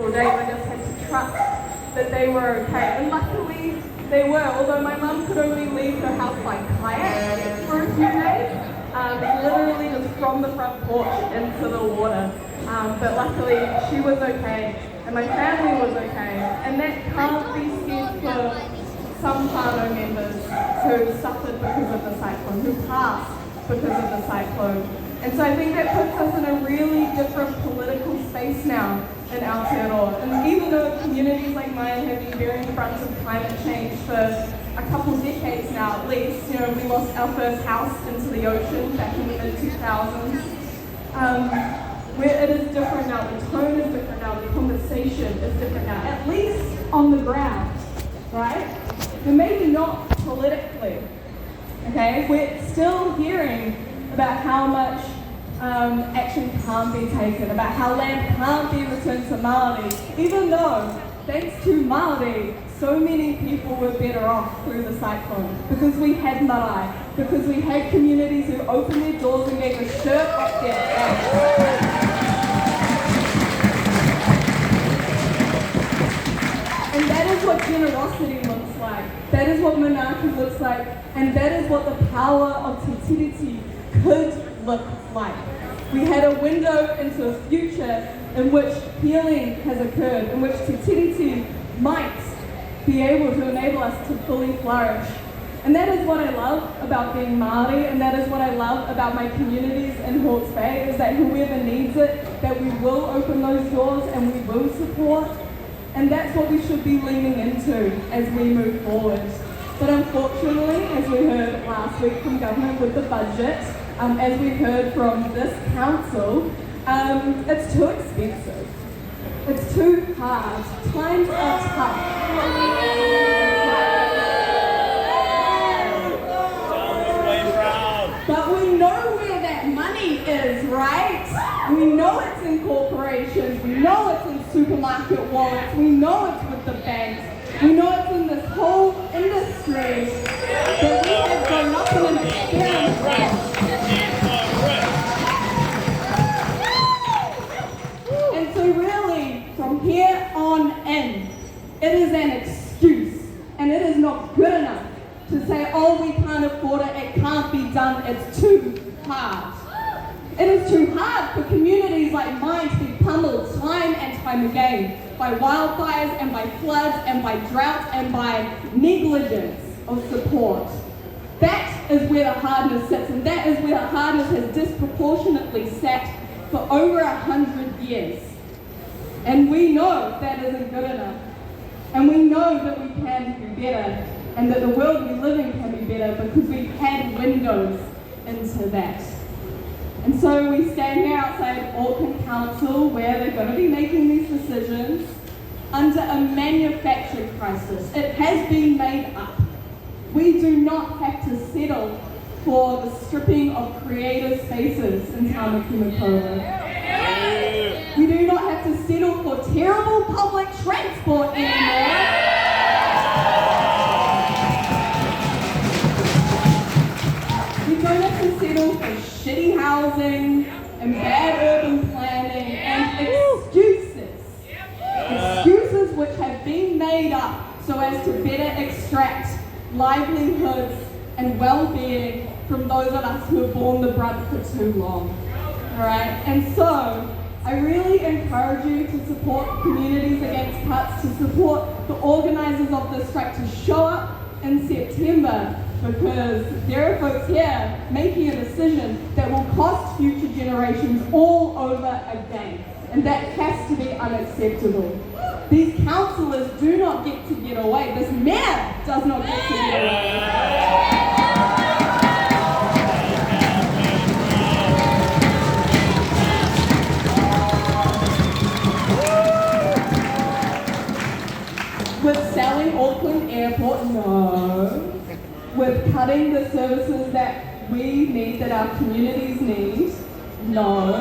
all day. I just had to trust that they were okay. And luckily they were, although my mum could only leave her house by kayak for a few days. Literally just from the front porch into the water. But luckily she was okay and my family was okay. And that can't be said for some whānau members who suffered because of the cyclone, who passed because of the cyclone. And so I think that puts us in a really different political space now in Aotearoa. And even though communities like mine have been bearing the brunt of climate change for a couple decades now at least, you know, we lost our first house into the ocean back in the mid-2000s. Where it is different now, the tone is different now, the conversation is different now, at least on the ground, right? But maybe not politically, okay? We're still hearing about how much action can't be taken, about how land can't be returned to Māori, even though, thanks to Māori, so many people were better off through the cyclone, because we had marae, because we had communities who opened their doors and gave a shirt off their back. And that is what generosity looks like, that is what manaaki looks like, and that is what the power of Te Tiriti could look like. We had a window into a future in which healing has occurred, in which Te Tiriti might be able to enable us to fully flourish. And that is what I love about being Māori, and that is what I love about my communities in Hawke's Bay, is that whoever needs it, that we will open those doors and we will support. And that's what we should be leaning into as we move forward. But unfortunately, as we heard last week from government with the budget, as we heard from this council, it's too expensive. It's too hard. Times are tough. But we know where that money is, right? We know it's in corporations, we know it's in supermarket wallets, we know it's with the banks, we know it's in this whole industry that we have grown up in and experienced with. And so really, from here on in, it is an excuse, and it is not good enough to say, oh, we can't afford it, it can't be done, it's too hard. It is too hard for communities like mine to be pummeled time and time again by wildfires and by floods and by droughts and by negligence of support. That is where the hardness sits, and that is where the hardness has disproportionately sat for over 100 years. And we know that isn't good enough. And we know that we can be better, and that the world we live in can be better because we've had windows into that. And so we stand here outside Auckland Council where they're going to be making these decisions under a manufactured crisis. It has been made up. We do not have to settle for the stripping of creative spaces in Tāmaki, Makaurau. We do not have to settle for terrible public transport anymore. We don't have to settle for shitty housing and bad urban planning and excuses. Excuses which have been made up so as to better extract livelihoods and well-being from those of us who have borne the brunt for too long. Alright? And so, I really encourage you to support Communities Against Cuts, to support the organisers of this strike, to show up in September, because there are folks here making a decision that will cost future generations all over again. And that has to be unacceptable. These councillors do not get to get away. This mayor does not get to get away. With selling Auckland Airport, no. With cutting the services that we need, that our communities need, no.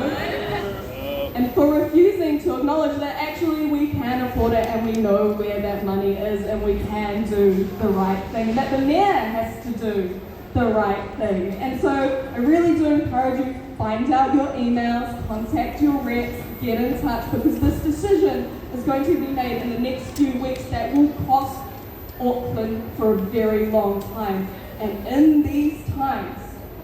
And for refusing to acknowledge that actually we can afford it and we know where that money is and we can do the right thing, that the mayor has to do the right thing. And so I really do encourage you, find out your emails, contact your reps, get in touch, because this decision is going to be made in the next few weeks that will cost Auckland for a very long time. And in these times,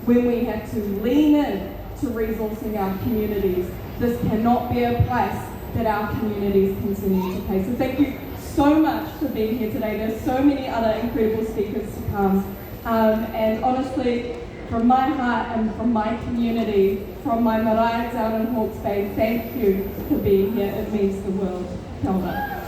when we have to lean in to resourcing our communities, this cannot be a price that our communities continue to pay. So thank you so much for being here today. There's so many other incredible speakers to come. And honestly, from my heart and from my community, from my marae down in Hawke's Bay, thank you for being here. It means the world. Kia ora.